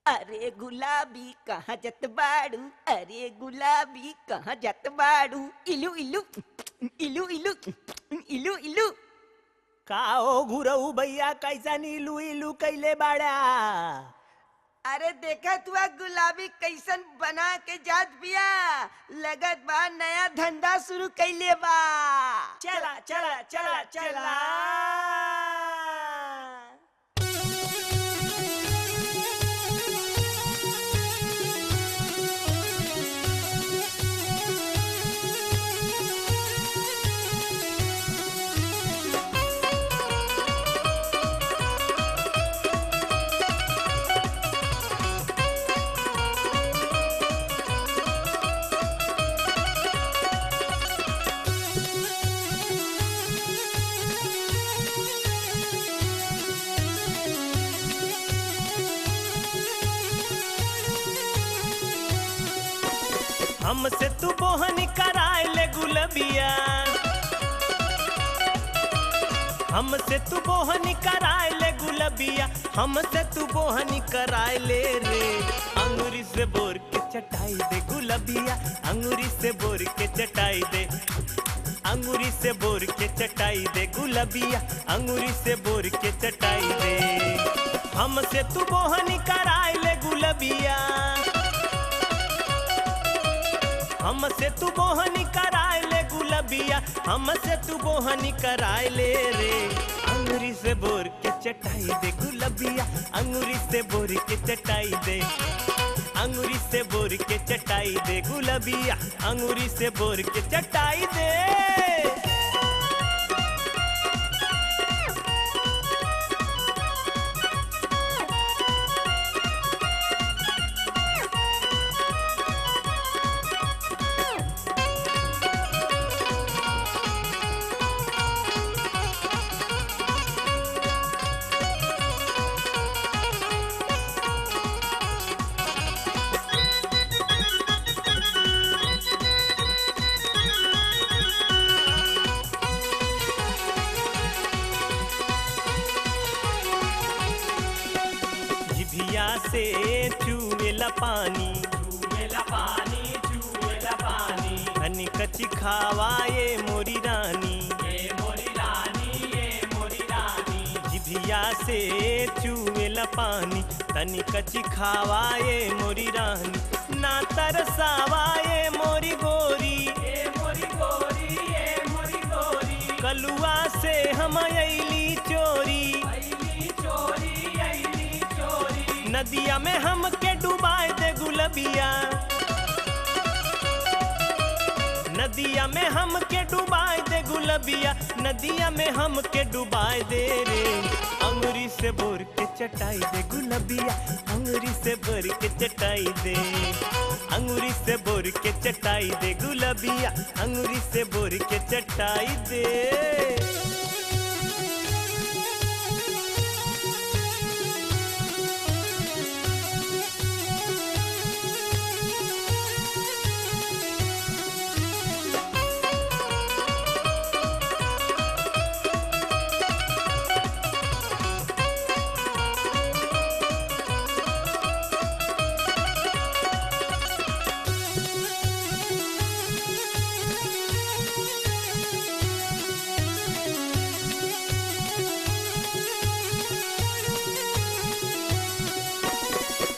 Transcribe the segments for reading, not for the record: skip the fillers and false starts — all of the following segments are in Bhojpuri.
अरे गुलाबी कहाँ जत बाड़ू, अरे गुलाबी कहाँ जत बाड़ू, इलू इलू इलू इलू इलू इलू। का ओ घुरऊ भैया कैसा नीलू इलू कैले बाड़ा? अरे देखा तुआ गुलाबी कैसन बना के जात बिया, लगत बा नया धंधा शुरू कैले बा। चला चला चला चला। हमसे तू बोहनी कराए ले गुलबिया, हमसे तू बोहनी कराए ले गुलबिया, हमसे तू बोहनी कराए ले रे। अंगूरी से बोर के चटाई दे गुलबिया, अंगूरी से बोर के चटाई दे, अंगूरी से बोर के चटाई दे गुलबिया, अंगूरी से बोर के चटाई दे। हमसे तू बोहनी कराए ले गुलबिया, हमसे तू बोहनी कराए ले गुलबिया, हमसे तू बोहनी कराए ले रे। अंगूरी से बोर के चटाई दे गुलबिया, अंगूरी से बोर के चटाई दे, अंगूरी से बोर के चटाई दे गुलबिया, अंगूरी से बोर के चटाई दे। से चूवेला पानी, चूवेला पानी, चूवेला पानी, हनी कच्ची खावाए मोरी रानी, ये मोरी रानी, ये मोरी रानी। जिभिया से चूवेला पानी, तनी कच्ची खावाए मोरी रानी, ना तरसावाए मोरी गोरी, ये मोरी गोरी, ये मोरी गोरी। कलुआ से हम अइली चोरी, नदिया में हम के डुबाए दे गुलबिया, नदिया में हम के डुबाए दे गुलबिया, नदिया में हम के डुबाए दे रे। अंगूरी से बोर के चटाई दे गुलबिया, अंगूरी से बोर के चटाई दे, अंगूरी से बोर के चटाई दे गुलबिया, अंगूरी से बोर के चटाई दे।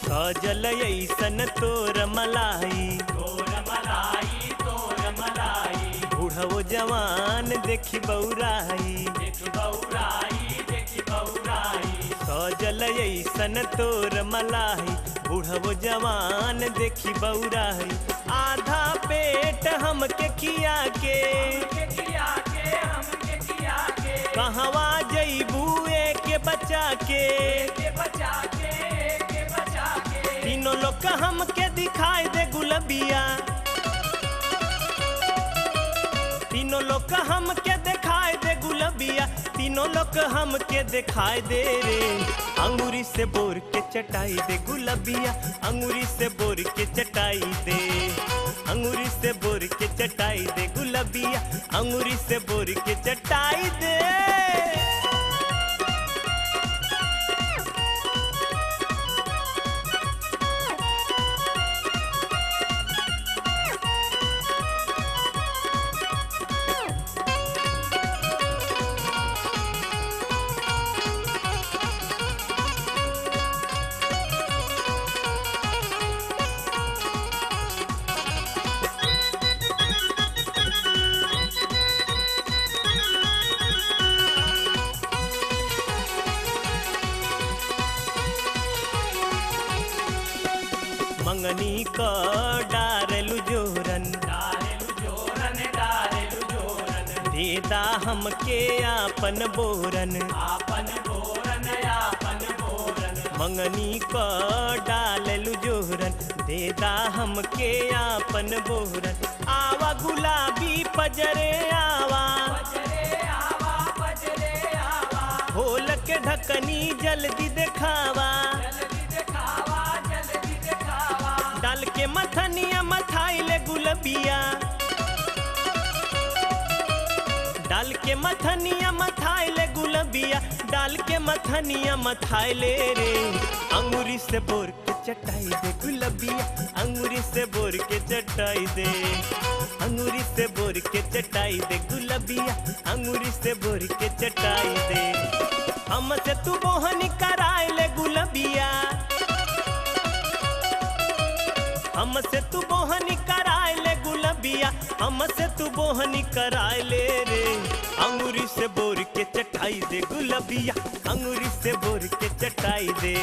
सजल ऐसन तोर मलाई, तोर मलाई, तोर मलाई, बूढ़ो जवान देखी बौराई, देख बौराई, देख बौराई। सजल ऐसन तोर मलाई, बूढ़ो जवान देखी बौराई। आधा पेट हमके खिया के, कहवा जइबू के बचा के, तीनों लोग हमके दिखाई दे गुलबिया, तीनों लोग हमके दिखाई दे गुलबिया, तीनों लोग हमके दिखाई दे रे। अंगूरी से बोर के चटाई दे गुलबिया, अंगूरी से बोर के चटाई दे, अंगूरी से बोर के चटाई दे गुलबिया, अंगूरी से बोर के चटाई दे। मंगनी क डारेलु जोरन देदा हमके आपन बोरन मंगनी क डालेलु जोरन देदा हमके आपन बोरन आवा गुलाबी पजरे आवा खोल के ढकनी जल्दी दिखावा डाल के मथनिया मथाइले गुलबिया डाल के मथनिया मथाइले गुलबिया डाल के मथनिया मथाइले रे अंगूरी से बोर के चटाई दे गुलबिया अंगूरी से बोर के चटाई दे अंगूरी से बोर के चटाई दे गुलबिया अंगूरी से बोर के चटाई दे हमसे तू बोहनी कराए ले गुलबिया हमसे तू बोहनी कराए ले गुलबिया हमसे तू बोहनी कराए ले रे अंगूरी से बोर के चटाई दे गुलबिया अंगूरी से बोर के चटाई दे